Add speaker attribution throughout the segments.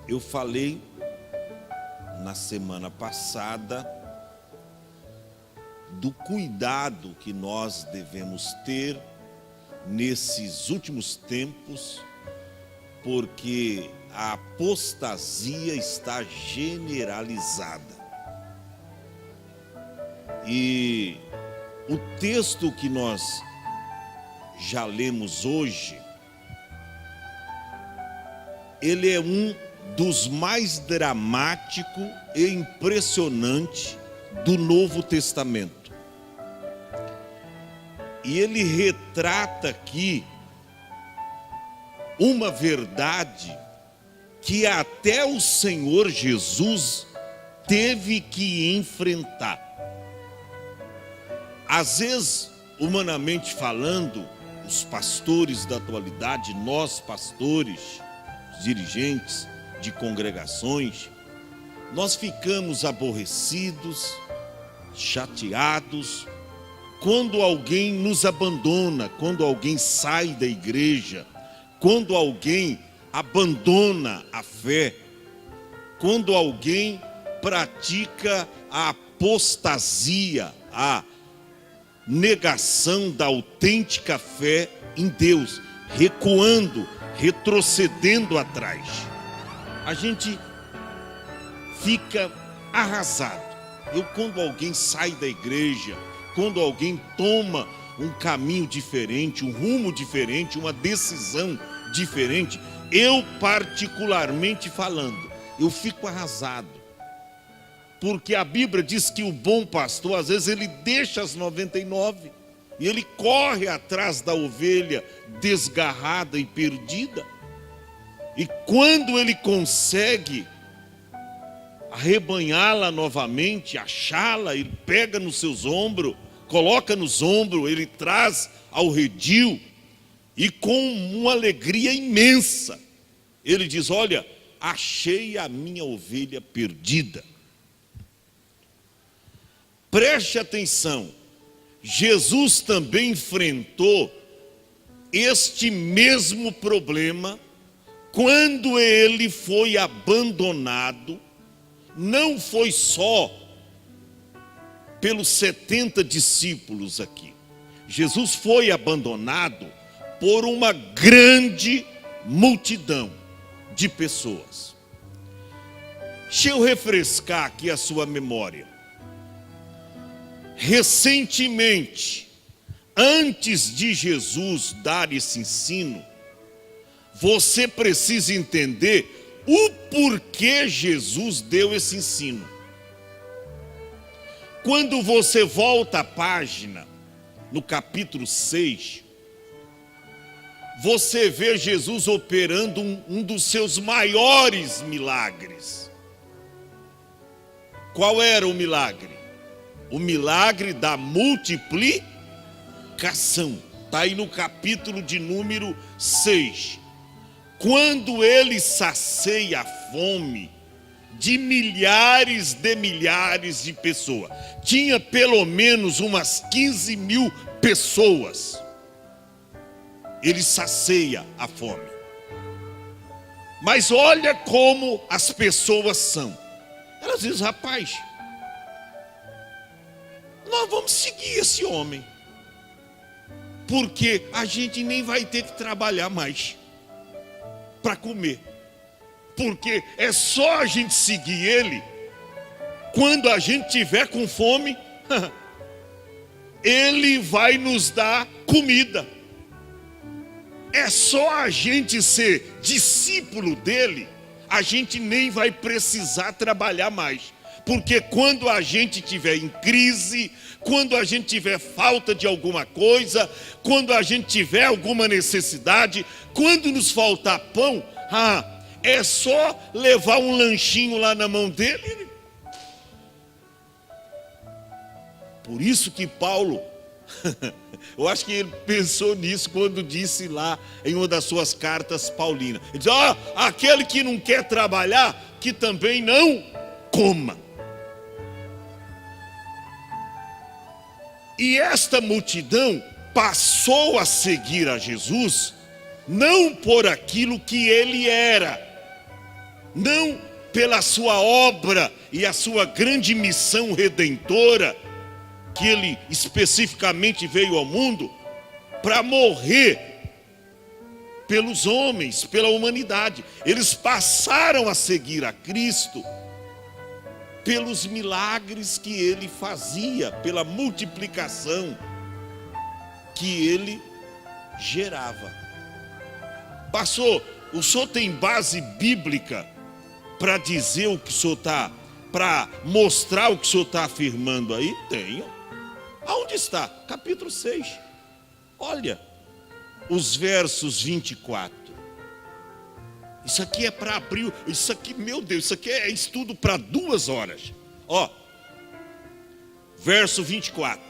Speaker 1: Eu falei na semana passada do cuidado que nós devemos ter nesses últimos tempos, porque a apostasia está generalizada. E o texto que nós já lemos hoje, ele é um dos mais dramáticos e impressionantes do Novo Testamento. E ele retrata aqui uma verdade que até o Senhor Jesus teve que enfrentar. Às vezes, humanamente falando, os pastores da atualidade, nós pastores, dirigentes de congregações, nós ficamos aborrecidos, chateados, quando alguém nos abandona, quando alguém sai da igreja, quando alguém abandona a fé, quando alguém pratica a apostasia, a negação da autêntica fé em Deus, recuando, retrocedendo atrás. A gente fica arrasado. Quando alguém sai da igreja, quando alguém toma um caminho diferente, um rumo diferente, uma decisão diferente, eu particularmente falando, eu fico arrasado. Porque a Bíblia diz que o bom pastor, às vezes ele deixa as 99 e ele corre atrás da ovelha desgarrada e perdida. E quando ele consegue arrebanhá-la novamente, achá-la, ele pega nos seus ombros, coloca nos ombros, ele traz ao redil e com uma alegria imensa, ele diz: olha, achei a minha ovelha perdida. Preste atenção, Jesus também enfrentou este mesmo problema quando ele foi abandonado. Não foi só pelos 70 discípulos aqui. Jesus foi abandonado por uma grande multidão de pessoas. Deixa eu refrescar aqui a sua memória. Recentemente, antes de Jesus dar esse ensino, você precisa entender o porquê Jesus deu esse ensino. Quando você volta à página, no capítulo 6, você vê Jesus operando um dos seus maiores milagres. Qual era o milagre? O milagre da multiplicação. Está aí no capítulo de número 6. Quando ele sacia a fome de milhares de pessoas. Tinha pelo menos umas 15 mil pessoas. Ele sacia a fome. Mas olha como as pessoas são. Elas dizem: rapaz, nós vamos seguir esse homem, porque a gente nem vai ter que trabalhar mais para comer, porque é só a gente seguir ele. Quando a gente tiver com fome, ele vai nos dar comida. É só a gente ser discípulo dele, a gente nem vai precisar trabalhar mais. Porque quando a gente tiver em crise, quando a gente tiver falta de alguma coisa, quando a gente tiver alguma necessidade, quando nos faltar pão, é só levar um lanchinho lá na mão dele. Por isso que Paulo, eu acho que ele pensou nisso quando disse lá em uma das suas cartas paulinas. Ele diz: aquele que não quer trabalhar, que também não coma. E esta multidão passou a seguir a Jesus, não por aquilo que ele era, não pela sua obra e a sua grande missão redentora, que ele especificamente veio ao mundo para morrer pelos homens, pela humanidade. Eles passaram a seguir a Cristo pelos milagres que ele fazia, pela multiplicação que ele gerava. Pastor, o senhor tem base bíblica para dizer o que o senhor está, para mostrar o que o senhor está afirmando aí? Tenho. Aonde está? Capítulo 6. Olha, os versos 24. Isso aqui é para abrir, isso aqui, meu Deus, isso aqui é estudo para 2 horas. Ó, verso 24.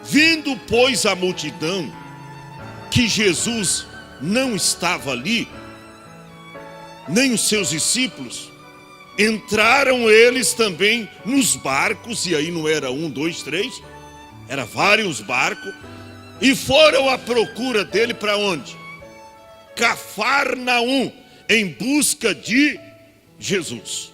Speaker 1: Vendo, pois, a multidão, que Jesus não estava ali, nem os seus discípulos, entraram eles também nos barcos, e aí não era 1, 2, 3, era vários barcos, e foram à procura dele para onde? Cafarnaum, em busca de Jesus,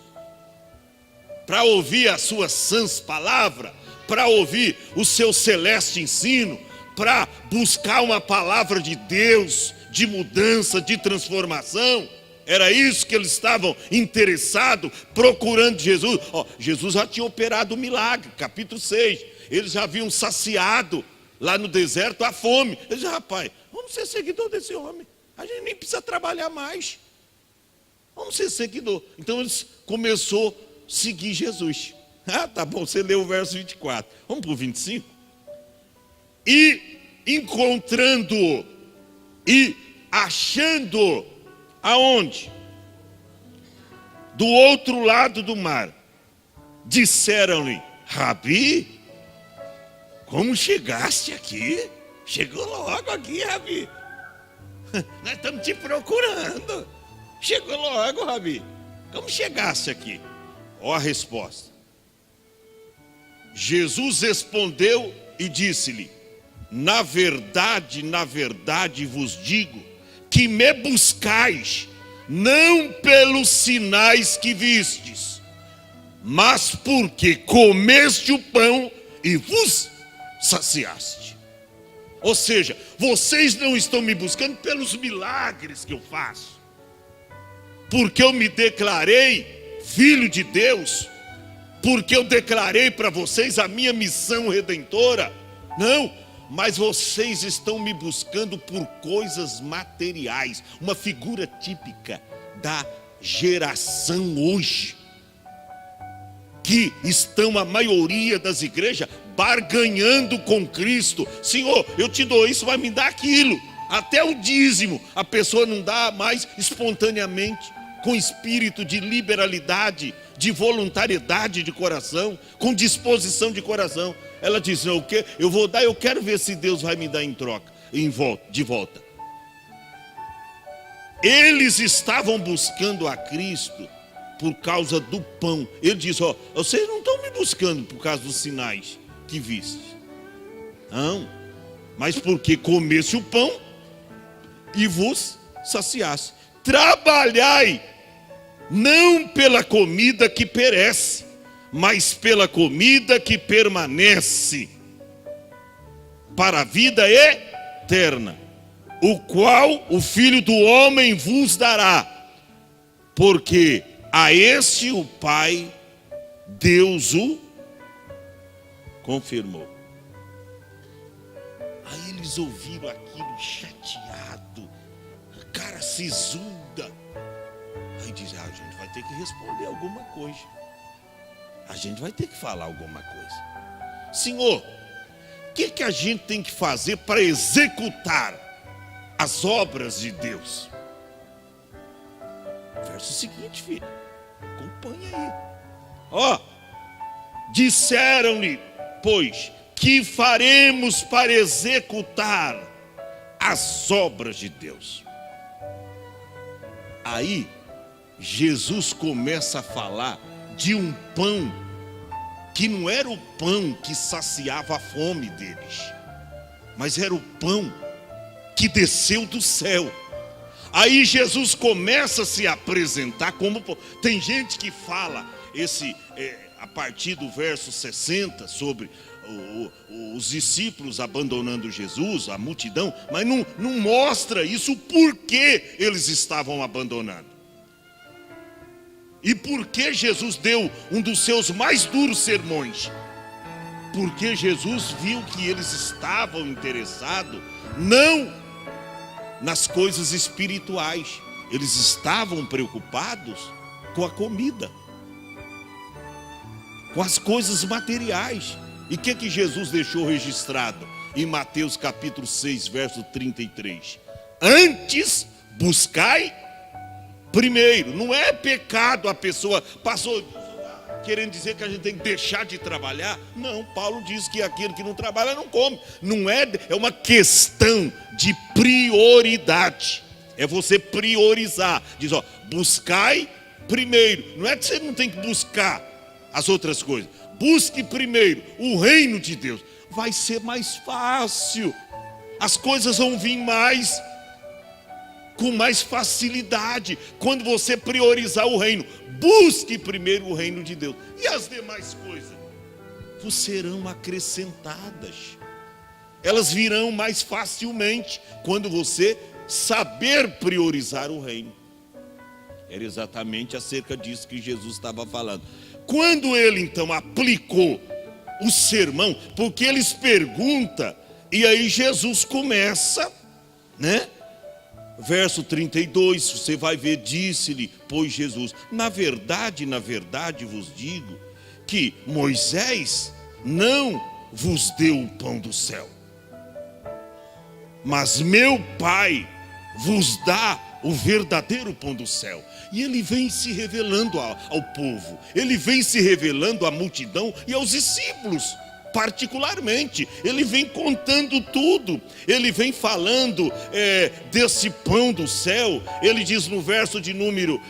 Speaker 1: para ouvir as suas sãs palavras, para ouvir o seu celeste ensino, para buscar uma palavra de Deus, de mudança, de transformação. Era isso que eles estavam interessados, procurando Jesus. Jesus já tinha operado o milagre, capítulo 6. Eles já haviam saciado lá no deserto a fome. Eles diziam, rapaz, vamos ser seguidor desse homem. A gente nem precisa trabalhar mais. Vamos ser seguidor. Então eles começaram a seguir Jesus. Ah, tá bom, você leu o verso 24. Vamos para o 25. E encontrando-o e achando-o, aonde? Do outro lado do mar, disseram-lhe, Rabi, como chegaste aqui? Chegou logo aqui, Rabi. Nós estamos te procurando. Chegou logo, Rabi. Como chegaste aqui? Ó a resposta. Jesus respondeu e disse-lhe, na verdade vos digo, que me buscais, não pelos sinais que vistes, mas porque comeste o pão e vos saciaste. Ou seja, vocês não estão me buscando pelos milagres que eu faço, porque eu me declarei filho de Deus, porque eu declarei para vocês a minha missão redentora. Não, mas vocês estão me buscando por coisas materiais, uma figura típica da geração hoje, que estão a maioria das igrejas barganhando com Cristo. Senhor, eu te dou isso, vai me dar aquilo. Até o dízimo a pessoa não dá mais espontaneamente, com espírito de liberalidade, de voluntariedade de coração, com disposição de coração. Ela diz, não, o que eu vou dar, eu quero ver se Deus vai me dar em troca, de volta. Eles estavam buscando a Cristo por causa do pão. Ele diz, vocês não estão me buscando por causa dos sinais que viste. Não, mas porque comesse o pão e vos saciasse. Trabalhai, não pela comida que perece, mas pela comida que permanece para a vida eterna, o qual o Filho do Homem vos dará, porque a este o Pai, Deus o confirmou. Aí eles ouviram aquilo chateado, cara sisuda. Aí diz, a gente vai ter que responder alguma coisa. A gente vai ter que falar alguma coisa. Senhor, o que a gente tem que fazer para executar as obras de Deus? Verso seguinte, filho. Acompanha aí. Disseram-lhe, pois, que faremos para executar as obras de Deus? Aí, Jesus começa a falar de um pão que não era o pão que saciava a fome deles, mas era o pão que desceu do céu, Aí Jesus começa a se apresentar como... Tem gente que fala a partir do verso 60 sobre os discípulos abandonando Jesus, a multidão, mas não mostra isso, por que eles estavam abandonando. E por que Jesus deu um dos seus mais duros sermões? Porque Jesus viu que eles estavam interessados não nas coisas espirituais, eles estavam preocupados com a comida, com as coisas materiais. E o que Jesus deixou registrado em Mateus capítulo 6, verso 33? Antes buscai primeiro. Não é pecado a pessoa passou querendo dizer que a gente tem que deixar de trabalhar. Não, Paulo diz que aquele que não trabalha não come. Não é uma questão de prioridade. É você priorizar. Diz, buscai primeiro. Não é que você não tem que buscar as outras coisas. Busque primeiro o reino de Deus. Vai ser mais fácil. As coisas vão vir com mais facilidade quando você priorizar o reino. Busque primeiro o reino de Deus. E as demais coisas vos serão acrescentadas. Elas virão mais facilmente quando você saber priorizar o reino. Era exatamente acerca disso que Jesus estava falando. Quando ele então aplicou o sermão, porque eles perguntam, e aí Jesus começa, né? Verso 32, você vai ver, disse-lhe, pois Jesus, na verdade vos digo, que Moisés não vos deu o pão do céu, mas meu Pai vos dá o verdadeiro pão do céu. E ele vem se revelando ao povo, ele vem se revelando à multidão e aos discípulos, particularmente. Ele vem contando tudo, ele vem falando desse pão do céu. Ele diz no verso de número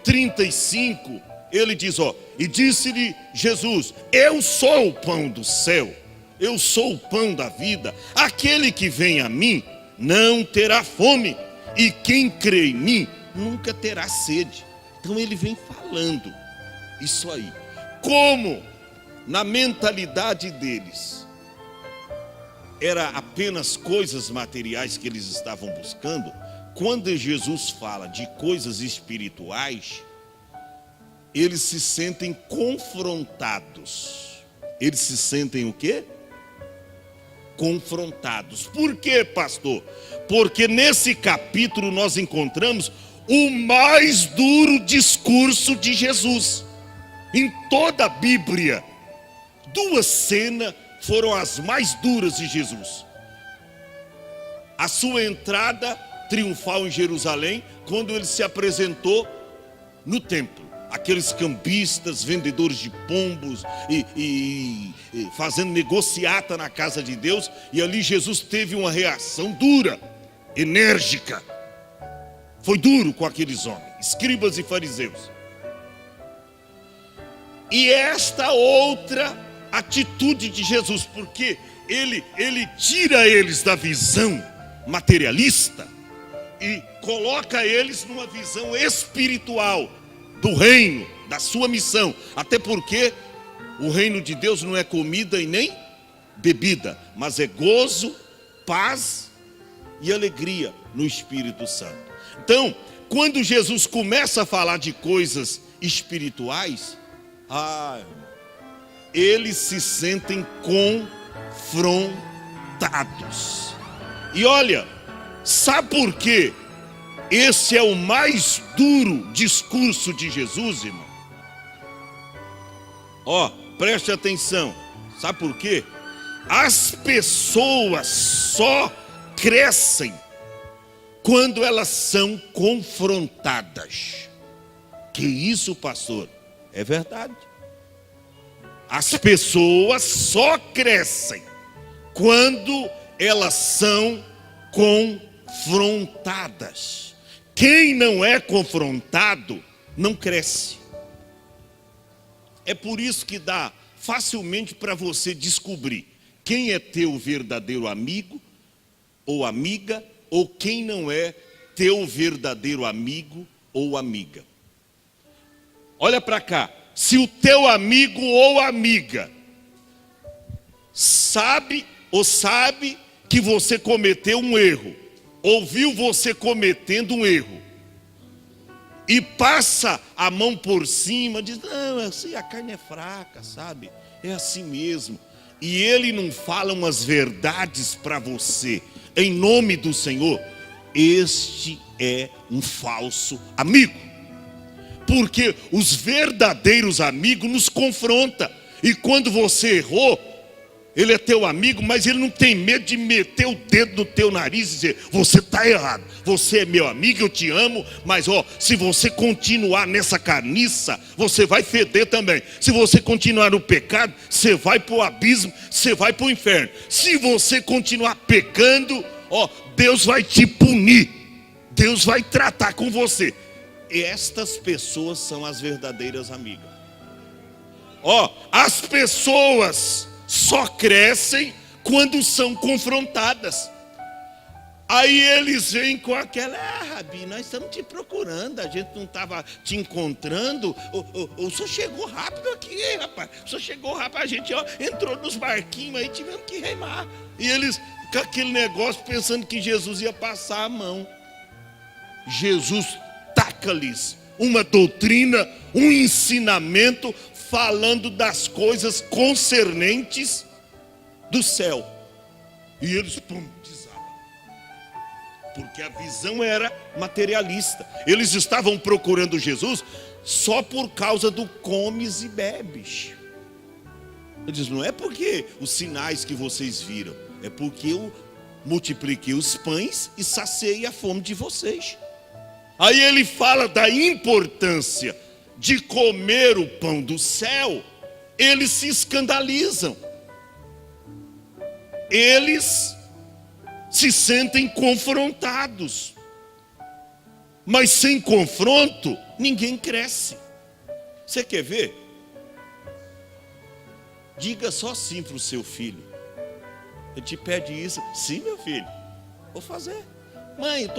Speaker 1: 35, ele diz, e disse-lhe Jesus, eu sou o pão do céu, eu sou o pão da vida, aquele que vem a mim não terá fome, e quem crê em mim nunca terá sede. Então ele vem falando isso aí. Como na mentalidade deles era apenas coisas materiais que eles estavam buscando, quando Jesus fala de coisas espirituais, eles se sentem confrontados. Eles se sentem o quê? Confrontados. Por quê, pastor? Porque nesse capítulo nós encontramos o mais duro discurso de Jesus. Em toda a Bíblia, duas cenas foram as mais duras de Jesus. A sua entrada triunfal em Jerusalém, quando ele se apresentou no templo. Aqueles cambistas, vendedores de pombos e fazendo negociata na casa de Deus. E ali Jesus teve uma reação dura, enérgica. Foi duro com aqueles homens, escribas e fariseus. E esta outra atitude de Jesus, porque ele tira eles da visão materialista e coloca eles numa visão espiritual do reino, da sua missão. Até porque o reino de Deus não é comida e nem bebida, mas é gozo, paz e alegria no Espírito Santo. Então, quando Jesus começa a falar de coisas espirituais, eles se sentem confrontados. E olha, sabe por quê? Esse é o mais duro discurso de Jesus, irmão. Preste atenção. Sabe por quê? As pessoas só crescem quando elas são confrontadas. Que isso, pastor? É verdade. As pessoas só crescem quando elas são confrontadas. Quem não é confrontado não cresce. É por isso que dá facilmente para você descobrir quem é teu verdadeiro amigo ou amiga, ou quem não é teu verdadeiro amigo ou amiga. Olha para cá, se o teu amigo ou amiga sabe que você cometeu um erro, ouviu você cometendo um erro, e passa a mão por cima, diz, não, assim, a carne é fraca, sabe? É assim mesmo. E ele não fala umas verdades para você, em nome do Senhor, este é um falso amigo. Porque os verdadeiros amigos nos confrontam. E quando você errou, ele é teu amigo, mas ele não tem medo de meter o dedo no teu nariz e dizer, você está errado, você é meu amigo, eu te amo, mas se você continuar nessa carniça, você vai feder também. Se você continuar no pecado, você vai para o abismo, você vai para o inferno. Se você continuar pecando, Deus vai te punir, Deus vai tratar com você. Estas pessoas são as verdadeiras amigas. As pessoas só crescem quando são confrontadas. Aí eles vêm com aquela, Rabi, nós estamos te procurando, a gente não estava te encontrando, o senhor chegou rápido aqui, rapaz, o senhor chegou rápido, a gente entrou nos barquinhos aí, tivemos que remar. E eles com aquele negócio pensando que Jesus ia passar a mão. Jesus taca-lhes uma doutrina, um ensinamento, falando das coisas concernentes do céu. E eles, desabam. Porque a visão era materialista. Eles estavam procurando Jesus só por causa do comes e bebes. Ele diz, não é porque os sinais que vocês viram, é porque eu multipliquei os pães e saciei a fome de vocês. Aí ele fala da importância de comer o pão do céu. Eles se escandalizam. Eles se sentem confrontados. Mas sem confronto, ninguém cresce. Você quer ver? Diga só sim para o seu filho. Ele te pede isso. Sim, meu filho, vou fazer. Mãe,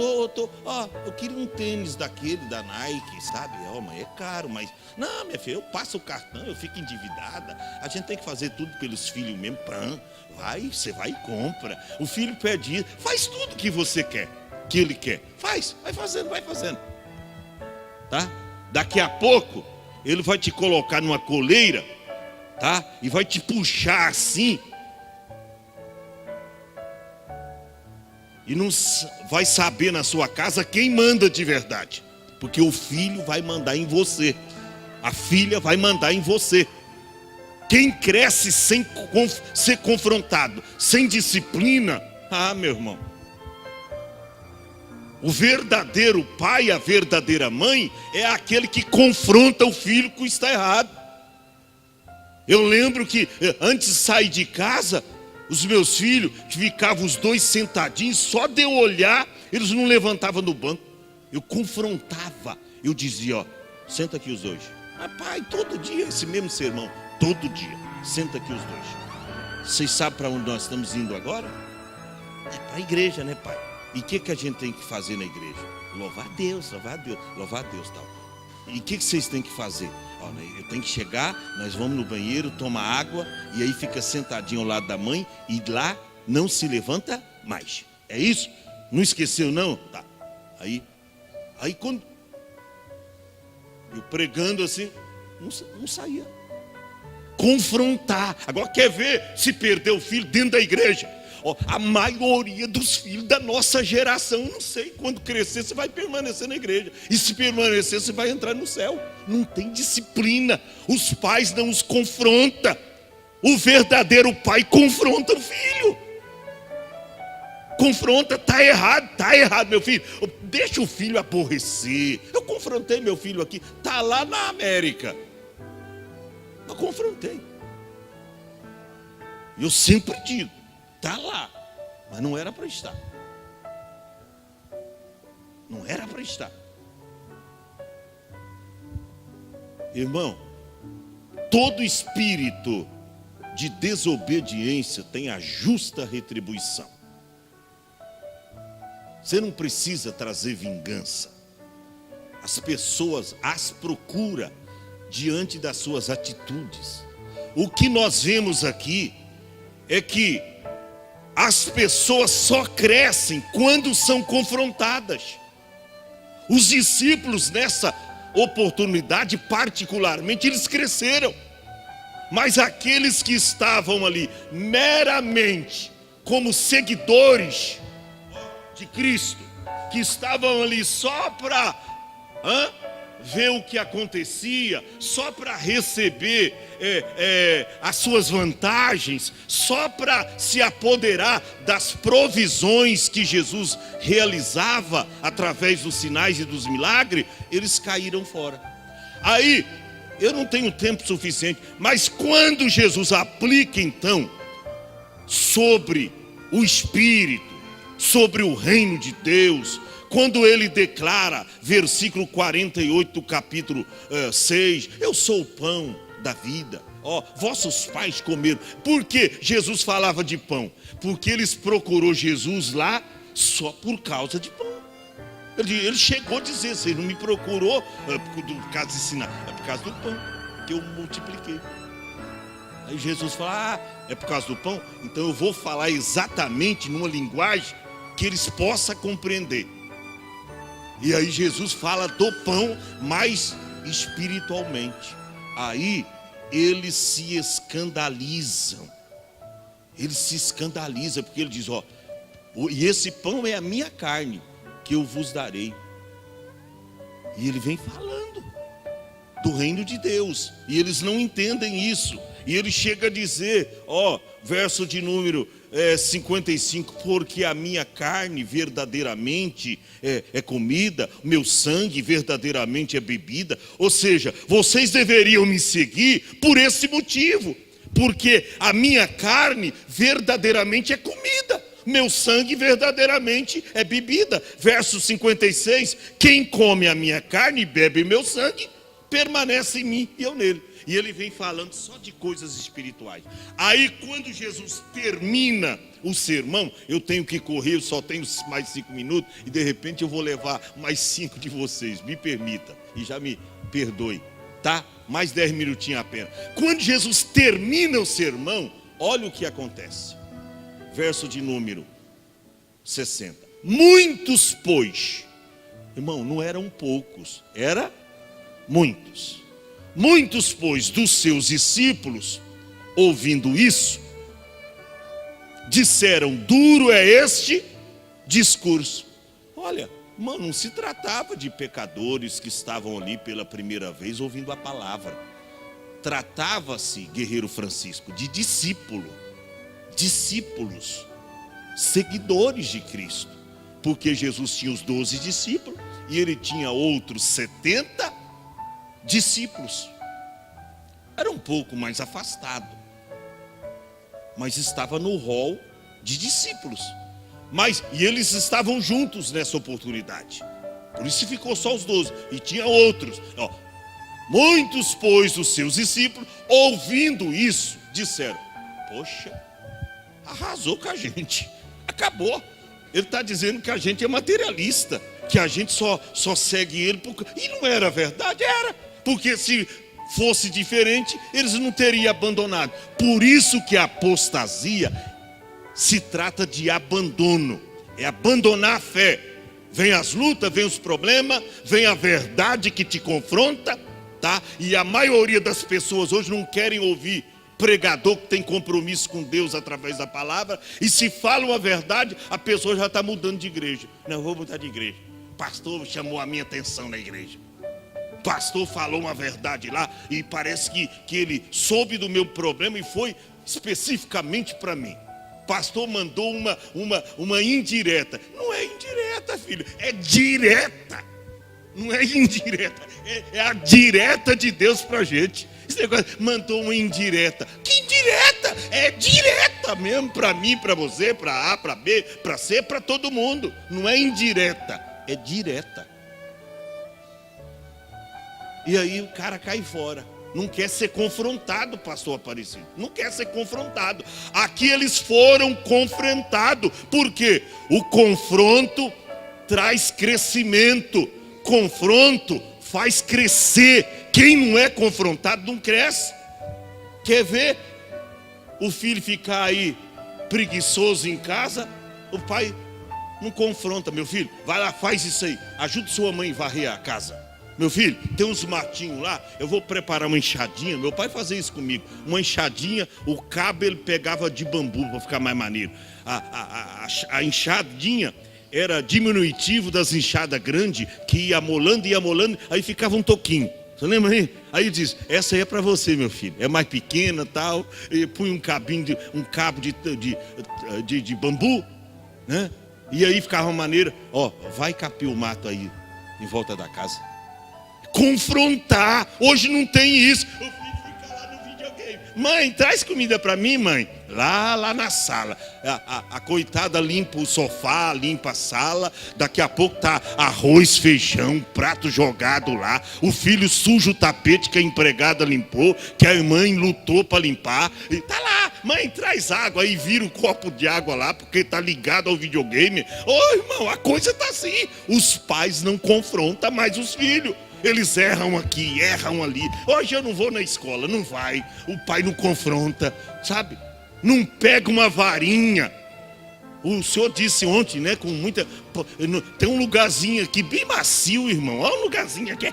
Speaker 1: eu queria um tênis daquele da Nike, sabe? Mãe, é caro, mas... Não, minha filha, eu passo o cartão, eu fico endividada. A gente tem que fazer tudo pelos filhos mesmo. Você vai e compra. O filho pede isso, faz tudo que você quer, que ele quer. Vai fazendo. Tá? Daqui a pouco, ele vai te colocar numa coleira, tá? E vai te puxar assim. E não vai saber na sua casa quem manda de verdade. Porque o filho vai mandar em você. A filha vai mandar em você. Quem cresce sem ser confrontado, sem disciplina, meu irmão. O verdadeiro pai, a verdadeira mãe, é aquele que confronta o filho que está errado. Eu lembro que antes de sair de casa, os meus filhos, que ficavam os dois sentadinhos, só de eu olhar, eles não levantavam do banco. Eu confrontava, eu dizia, senta aqui os dois. Pai, todo dia esse mesmo sermão, todo dia, senta aqui os dois. Vocês sabem para onde nós estamos indo agora? É para a igreja, né, pai? E o que a gente tem que fazer na igreja? Louvar a Deus tal. E o que vocês têm que fazer? Eu tenho que chegar, nós vamos no banheiro, toma água, e aí fica sentadinho ao lado da mãe, e lá não se levanta mais. É isso? Não esqueceu não? Tá. Aí quando eu pregando assim, não saía. Confrontar. Agora quer ver se perdeu o filho dentro da igreja? A maioria dos filhos da nossa geração, não sei, quando crescer você vai permanecer na igreja. E se permanecer você vai entrar no céu. Não tem disciplina. Os pais não os confrontam. O verdadeiro pai confronta o filho. Confronta, tá errado meu filho. Deixa o filho aborrecer. Eu confrontei meu filho aqui, tá lá na América. Eu confrontei. Eu sempre digo, tá lá, mas não era para estar. Não era para estar. Irmão, todo espírito de desobediência tem a justa retribuição. Você não precisa trazer vingança. As pessoas as procuram diante das suas atitudes. O que nós vemos aqui é que as pessoas só crescem quando são confrontadas. Os discípulos nessa oportunidade particularmente, eles cresceram. Mas aqueles que estavam ali meramente como seguidores de Cristo, que estavam ali só para ver o que acontecia, só para receber as suas vantagens, só para se apoderar das provisões que Jesus realizava através dos sinais e dos milagres, eles caíram fora. Aí, eu não tenho tempo suficiente, mas quando Jesus aplica então sobre o Espírito, sobre o reino de Deus, quando ele declara, versículo 48 do capítulo 6, eu sou o pão da vida. Vossos pais comeram. Por que Jesus falava de pão? Porque eles procurou Jesus lá só por causa de pão. Ele chegou a dizer, você não me procurou por causa de ensinar, é por causa do pão que eu multipliquei. Aí Jesus fala, é por causa do pão? Então eu vou falar exatamente numa linguagem que eles possam compreender. E aí Jesus fala do pão, mas espiritualmente. Aí eles se escandalizam. Eles se escandalizam, porque ele diz, e esse pão é a minha carne, que eu vos darei. E ele vem falando do reino de Deus, e eles não entendem isso. E ele chega a dizer, verso de número 55, porque a minha carne verdadeiramente é comida, meu sangue verdadeiramente é bebida. Ou seja, vocês deveriam me seguir por esse motivo, porque a minha carne verdadeiramente é comida, meu sangue verdadeiramente é bebida. Verso 56, quem come a minha carne e bebe meu sangue, permanece em mim e eu nele. E ele vem falando só de coisas espirituais. Aí quando Jesus termina o sermão, eu tenho que correr, eu só tenho mais 5 minutos, e de repente eu vou levar mais 5 de vocês, me permita, e já me perdoe, tá? Mais 10 minutinhos apenas. Quando Jesus termina o sermão, olha o que acontece. Verso de número 60. Muitos, pois, irmão, não eram poucos, era muitos. Muitos, pois, dos seus discípulos, ouvindo isso, disseram, duro é este discurso. Olha, mano, não se tratava de pecadores que estavam ali pela primeira vez ouvindo a palavra. Tratava-se, guerreiro Francisco, de discípulos, seguidores de Cristo. Porque Jesus tinha os 12 discípulos e ele tinha outros 70 discípulos. Era um pouco mais afastado, mas estava no rol de discípulos. E eles estavam juntos nessa oportunidade. Por isso ficou só os 12. E tinha outros. Muitos, pois, dos seus discípulos, ouvindo isso, disseram, poxa, arrasou com a gente, acabou. Ele está dizendo que a gente é materialista, que a gente só segue ele. E não era verdade? Era. Porque se fosse diferente, eles não teriam abandonado. Por isso que a apostasia se trata de abandono. É abandonar a fé. Vem as lutas, vem os problemas, vem a verdade que te confronta, tá? E a maioria das pessoas hoje não querem ouvir pregador que tem compromisso com Deus através da palavra. E se fala uma verdade, a pessoa já está mudando de igreja. Não, eu vou mudar de igreja. O pastor chamou a minha atenção na igreja. O pastor falou uma verdade lá e parece que ele soube do meu problema e foi especificamente para mim. O pastor mandou uma indireta. Não é indireta, filho, é direta. Não é indireta, é a direta de Deus para a gente. Esse negócio mandou uma indireta. Que indireta? É direta mesmo para mim, para você, para A, para B, para C, para todo mundo. Não é indireta, é direta. E aí o cara cai fora. Não quer ser confrontado, pastor Aparecido. Não quer ser confrontado. Aqui eles foram confrontados. Por quê? O confronto traz crescimento. Confronto faz crescer. Quem não é confrontado não cresce. Quer ver o filho ficar aí preguiçoso em casa? O pai não confronta. Meu filho, vai lá, faz isso aí, ajuda sua mãe a varrer a casa. Meu filho, tem uns matinhos lá, eu vou preparar uma enxadinha. Meu pai fazia isso comigo, uma enxadinha. O cabo ele pegava de bambu para ficar mais maneiro. A enxadinha era diminutivo das enxadas grandes, que ia amolando, aí ficava um toquinho. Você lembra aí? Aí diz, essa aí é para você, meu filho. É mais pequena, tal. E punha um cabo de bambu, né? E aí ficava maneira. Ó, vai capir o mato aí em volta da casa. Confrontar. Hoje não tem isso. O filho fica lá no videogame. Mãe, traz comida para mim, mãe. Lá na sala. A coitada limpa o sofá, limpa a sala. Daqui a pouco tá arroz, feijão, prato jogado lá. O filho suja o tapete que a empregada limpou, que a mãe lutou para limpar. E tá lá, mãe, traz água. Aí vira o copo de água lá, porque tá ligado ao videogame. Ô, irmão, a coisa tá assim. Os pais não confrontam mais os filhos. Eles erram aqui, erram ali. Hoje eu não vou na escola, não vai. O pai não confronta, sabe? Não pega uma varinha. O senhor disse ontem, né, com muita... Tem um lugarzinho aqui bem macio, irmão. Olha um lugarzinho aqui,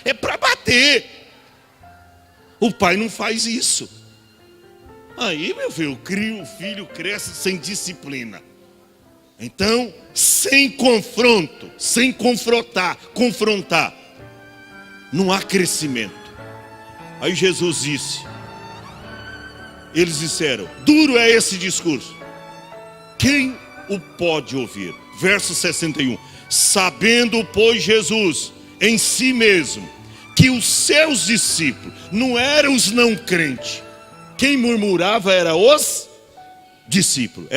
Speaker 1: é para bater. O pai não faz isso. Aí, meu filho, o filho cresce sem disciplina. Então, sem confronto, sem confrontar, não há crescimento. Aí Jesus disse, eles disseram, duro é esse discurso, quem o pode ouvir? Verso 61, sabendo, pois, Jesus em si mesmo, que os seus discípulos não eram os não crentes, quem murmurava era os discípulos,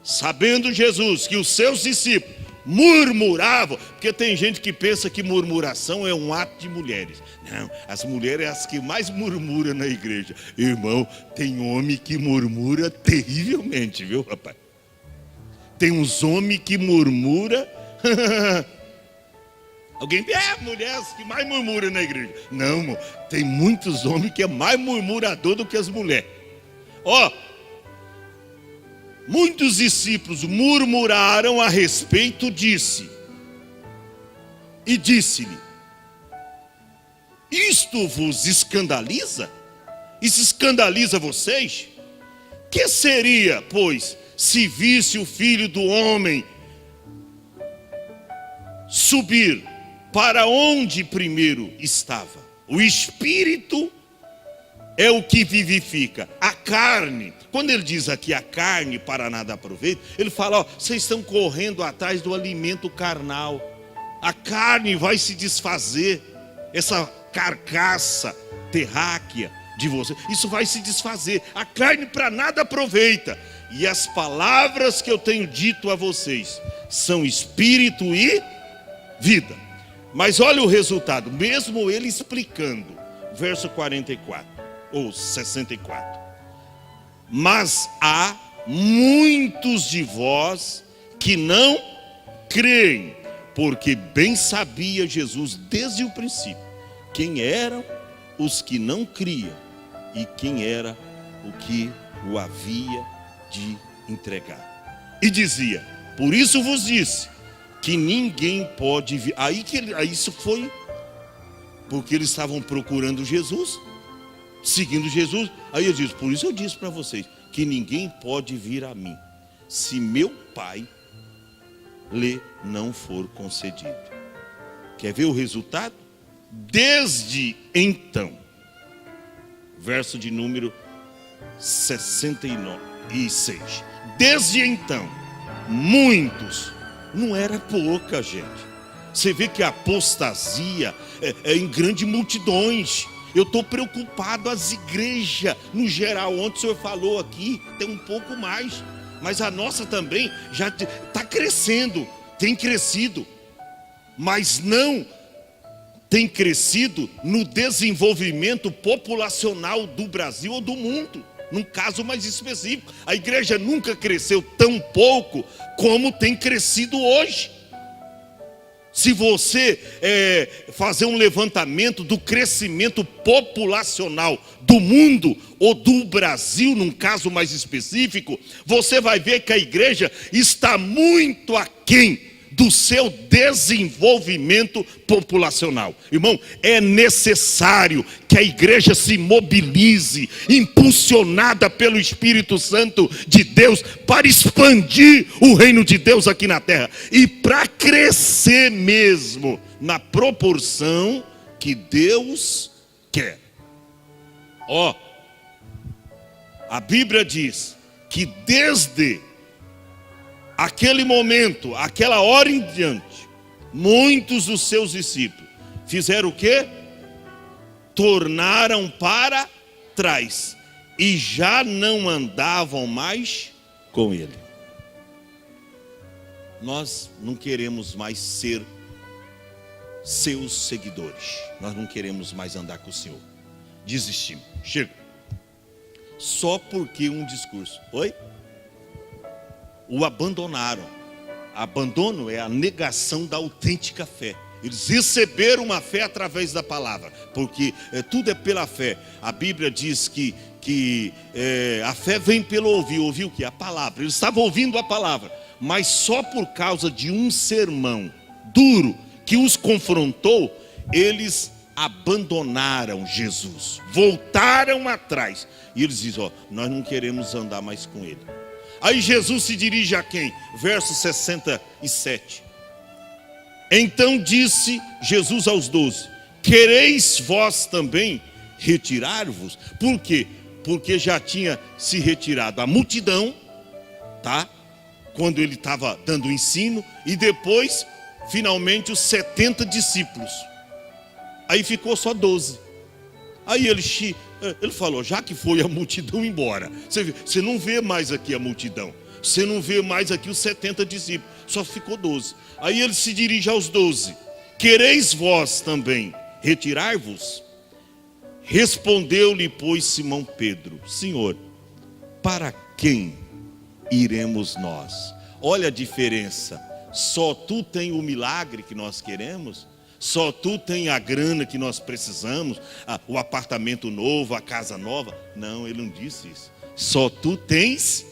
Speaker 1: sabendo Jesus que os seus discípulos murmuravam, porque tem gente que pensa que murmuração é um ato de mulheres. Não, as mulheres é as que mais murmuram na igreja. Irmão, tem homem que murmura terrivelmente, viu, rapaz? Tem uns homens que murmuram. Alguém diz, mulheres que mais murmuram na igreja. Não, irmão, tem muitos homens que é mais murmurador do que as mulheres. Muitos discípulos murmuraram a respeito disso. E disse-lhe, isto vos escandaliza? Isso escandaliza vocês? Que seria, pois, se visse o Filho do Homem subir para onde primeiro estava? O Espírito é o que vivifica. A carne, quando ele diz aqui a carne para nada aproveita, ele fala, vocês estão correndo atrás do alimento carnal. A carne vai se desfazer, essa carcaça terráquea de você, isso vai se desfazer. A carne para nada aproveita. E as palavras que eu tenho dito a vocês são espírito e vida. Mas olha o resultado, mesmo ele explicando, verso 44 ou 64. Mas há muitos de vós que não creem, porque bem sabia Jesus desde o princípio quem eram os que não criam e quem era o que o havia de entregar. E dizia, por isso vos disse que ninguém pode vir. Aí isso foi porque eles estavam procurando Jesus, seguindo Jesus. Aí eu disse, por isso eu disse para vocês que ninguém pode vir a mim se meu Pai lhe não for concedido. Quer ver o resultado? Desde então, verso de número 66. Desde então, muitos, não era pouca gente. Você vê que a apostasia é em grandes multidões. Eu estou preocupado, as igrejas, no geral, ontem o senhor falou aqui, tem um pouco mais. Mas a nossa também já está crescendo, tem crescido. Mas não tem crescido no desenvolvimento populacional do Brasil ou do mundo. num caso mais específico. A igreja nunca cresceu tão pouco como tem crescido hoje. Se você fazer um levantamento do crescimento populacional do mundo ou do Brasil, num caso mais específico, você vai ver que a igreja está muito aquém do seu desenvolvimento populacional. Irmão, é necessário que a igreja se mobilize, impulsionada pelo Espírito Santo de Deus, para expandir o reino de Deus aqui na terra e para crescer mesmo na proporção que Deus quer. A Bíblia diz que desde aquele momento, aquela hora em diante, muitos dos seus discípulos fizeram o quê? Tornaram para trás e já não andavam mais com ele. Nós não queremos mais ser seus seguidores. Nós não queremos mais andar com o Senhor. Desistimos. Chega. Só porque um discurso. Oi? O abandonaram. Abandono é a negação da autêntica fé. Eles receberam uma fé através da palavra, porque tudo é pela fé. A Bíblia diz que a fé vem pelo ouvir. Ouvir o que? A palavra. Eles estavam ouvindo a palavra, mas só por causa de um sermão duro que os confrontou, eles abandonaram Jesus, voltaram atrás. E eles dizem, nós não queremos andar mais com ele. Aí Jesus se dirige a quem? Verso 67. Então disse Jesus aos 12: quereis vós também retirar-vos? Por quê? Porque já tinha se retirado a multidão, tá? Quando ele estava dando o ensino, e depois, finalmente, os 70 discípulos. Aí ficou só 12. Aí ele falou, já que foi a multidão embora, você não vê mais aqui a multidão, você não vê mais aqui os 70 discípulos, só ficou 12. Aí ele se dirige aos 12: quereis vós também retirar-vos? Respondeu-lhe, pois, Simão Pedro: Senhor, para quem iremos nós? Olha a diferença, só tu tem o milagre que nós queremos? Só tu tem a grana que nós precisamos, o apartamento novo, a casa nova? Não, ele não disse isso. Só tu tens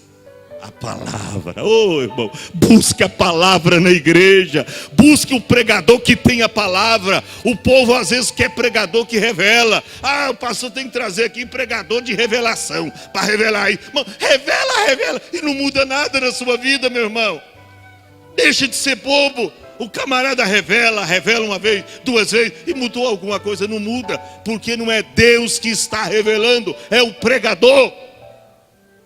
Speaker 1: a palavra. Irmão, busque a palavra na igreja. Busque o pregador que tem a palavra. O povo às vezes quer pregador que revela. O pastor tem que trazer aqui pregador de revelação, para revelar aí. Irmão, revela, e não muda nada na sua vida, meu irmão. Deixa de ser bobo. O camarada revela uma vez, 2 vezes, e mudou alguma coisa. Não muda, porque não é Deus que está revelando, é o pregador.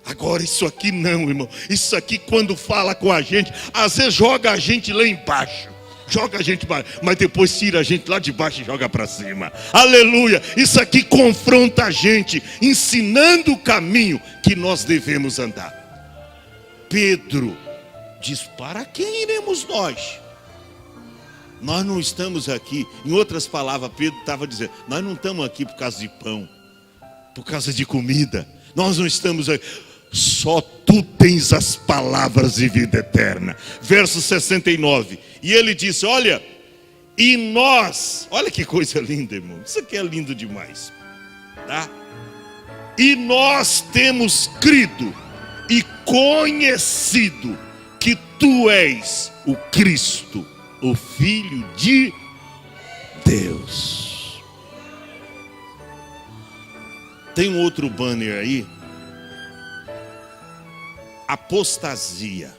Speaker 1: Agora isso aqui não, irmão. Isso aqui, quando fala com a gente, às vezes joga a gente lá embaixo, mas depois tira a gente lá de baixo e joga para cima. Aleluia. Isso aqui confronta a gente, ensinando o caminho que nós devemos andar. Pedro diz: para quem iremos nós? Nós não estamos aqui. Em outras palavras, Pedro estava dizendo: nós não estamos aqui por causa de pão, por causa de comida. Nós não estamos aqui. Só tu tens as palavras de vida eterna. Verso 69. E ele disse: olha, e nós, olha que coisa linda, irmão. Isso aqui é lindo demais, tá? E nós temos crido e conhecido que tu és o Cristo, o Filho de Deus. Tem um outro banner aí. Apostasia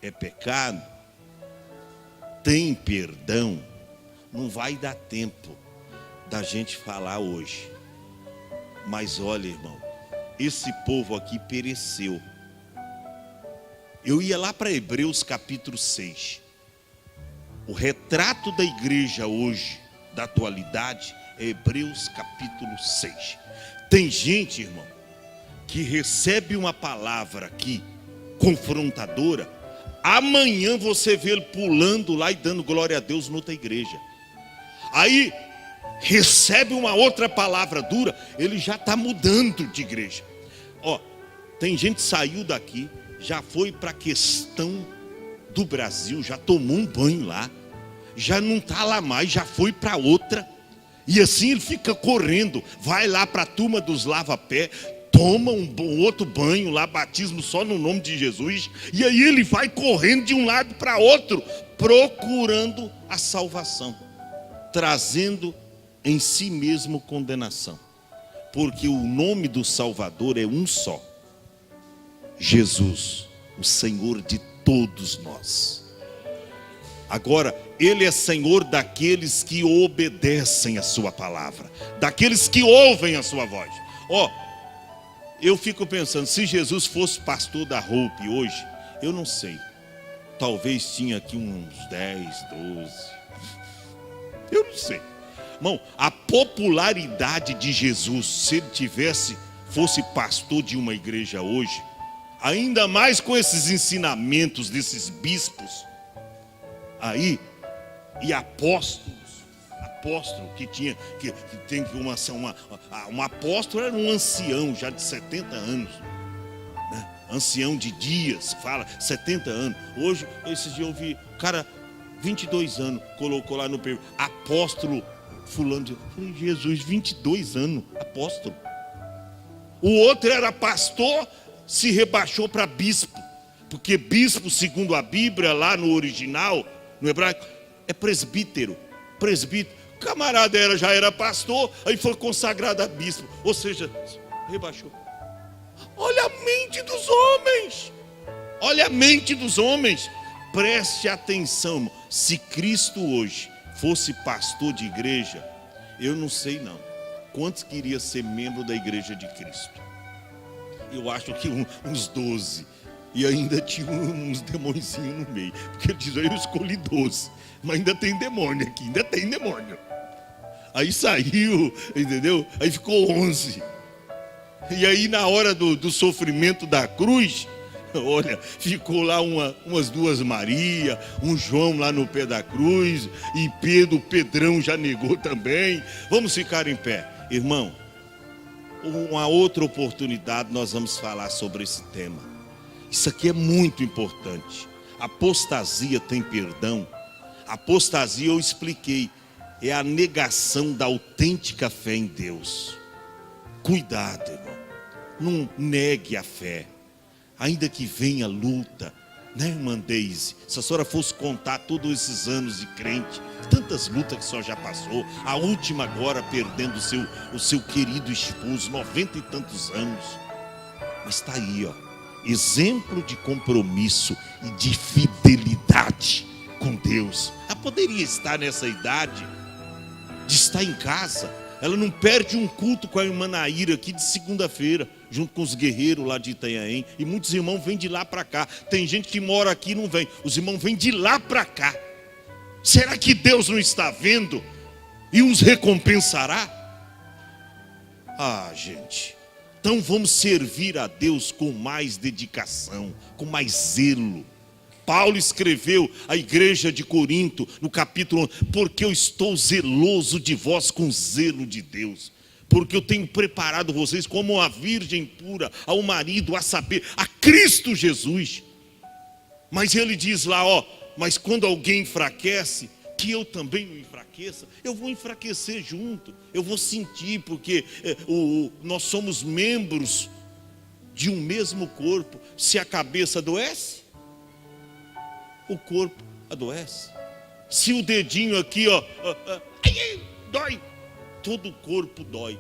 Speaker 1: é pecado? Tem perdão? Não vai dar tempo da gente falar hoje. Mas olha, irmão, esse povo aqui pereceu. Eu ia lá para Hebreus capítulo 6. O retrato da igreja hoje, da atualidade, é Hebreus capítulo 6. Tem gente, irmão, que recebe uma palavra aqui, confrontadora, amanhã você vê ele pulando lá e dando glória a Deus noutra igreja. Aí, recebe uma outra palavra dura, ele já está mudando de igreja. Ó, tem gente que saiu daqui, já foi para a questão do Brasil, já tomou um banho lá, já não está lá mais, já foi para outra. E assim ele fica correndo, vai lá para a turma dos lava-pé, toma um outro banho lá, batismo só no nome de Jesus. E aí ele vai correndo de um lado para outro, procurando a salvação, trazendo em si mesmo condenação. Porque o nome do Salvador é um só: Jesus, o Senhor de todos nós. Agora, Ele é Senhor daqueles que obedecem a sua palavra, daqueles que ouvem a sua voz. Ó, eu fico pensando, se Jesus fosse pastor da Hope hoje, eu não sei, talvez tinha aqui uns 10, 12, eu não sei. Irmão, a popularidade de Jesus, se ele fosse pastor de uma igreja hoje, ainda mais com esses ensinamentos desses bispos aí, e apóstolo que tem um apóstolo era um ancião já de 70 anos, né? Ancião de dias, fala 70 anos. Hoje, esses dias eu vi, cara, 22 anos, colocou lá no período, apóstolo fulano. Eu falei, Jesus, 22 anos, apóstolo. O outro era pastor, se rebaixou para bispo, porque bispo, segundo a Bíblia, lá no original, no hebraico, é presbítero. O camarada já era pastor, aí foi consagrado a bispo, ou seja, rebaixou. Olha a mente dos homens, olha a mente dos homens. Preste atenção, irmão. Se Cristo hoje fosse pastor de igreja, eu não sei não quantos queria ser membro da igreja de Cristo. Eu acho que uns 12. E ainda tinha uns demôniozinhos no meio, porque ele diz, eu escolhi 12, mas ainda tem demônio aqui, ainda tem demônio. Aí saiu, entendeu? Aí ficou 11. E aí na hora do sofrimento da cruz, olha, ficou lá umas duas Maria, um João lá no pé da cruz, e Pedrão já negou também. Vamos ficar em pé. Irmão, uma outra oportunidade nós vamos falar sobre esse tema. Isso aqui é muito importante. Apostasia tem perdão? Apostasia, eu expliquei, é a negação da autêntica fé em Deus. Cuidado, irmão, não negue a fé, ainda que venha luta, né, irmã Deise? Se a senhora fosse contar todos esses anos de crente, tantas lutas que a senhora já passou, a última agora perdendo o seu querido esposo, 90 e tantos anos, mas está aí, ó, exemplo de compromisso e de fidelidade com Deus. Ela poderia estar nessa idade de estar em casa. Ela não perde um culto com a irmã Naíra aqui de segunda-feira, junto com os guerreiros lá de Itanhaém. E muitos irmãos vêm de lá para cá. Tem gente que mora aqui e não vem. Os irmãos vêm de lá para cá. Será que Deus não está vendo e os recompensará? Ah, gente, então vamos servir a Deus com mais dedicação, com mais zelo. Paulo escreveu à igreja de Corinto, no capítulo 11, porque eu estou zeloso de vós com zelo de Deus, porque eu tenho preparado vocês como a virgem pura, ao marido, a saber, a Cristo Jesus. Mas ele diz lá, ó, mas quando alguém enfraquece, que eu também não enfraqueça, eu vou enfraquecer junto, eu vou sentir, porque nós somos membros de um mesmo corpo. Se a cabeça adoece, o corpo adoece. Se o dedinho aqui, ó, dói, todo o corpo dói.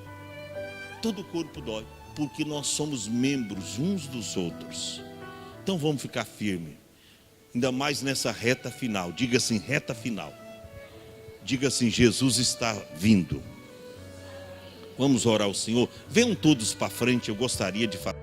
Speaker 1: Todo o corpo dói, porque nós somos membros uns dos outros. Então vamos ficar firmes, ainda mais nessa reta final. Diga assim, reta final. Diga assim, Jesus está vindo. Vamos orar ao Senhor. Venham todos para frente, eu gostaria de falar.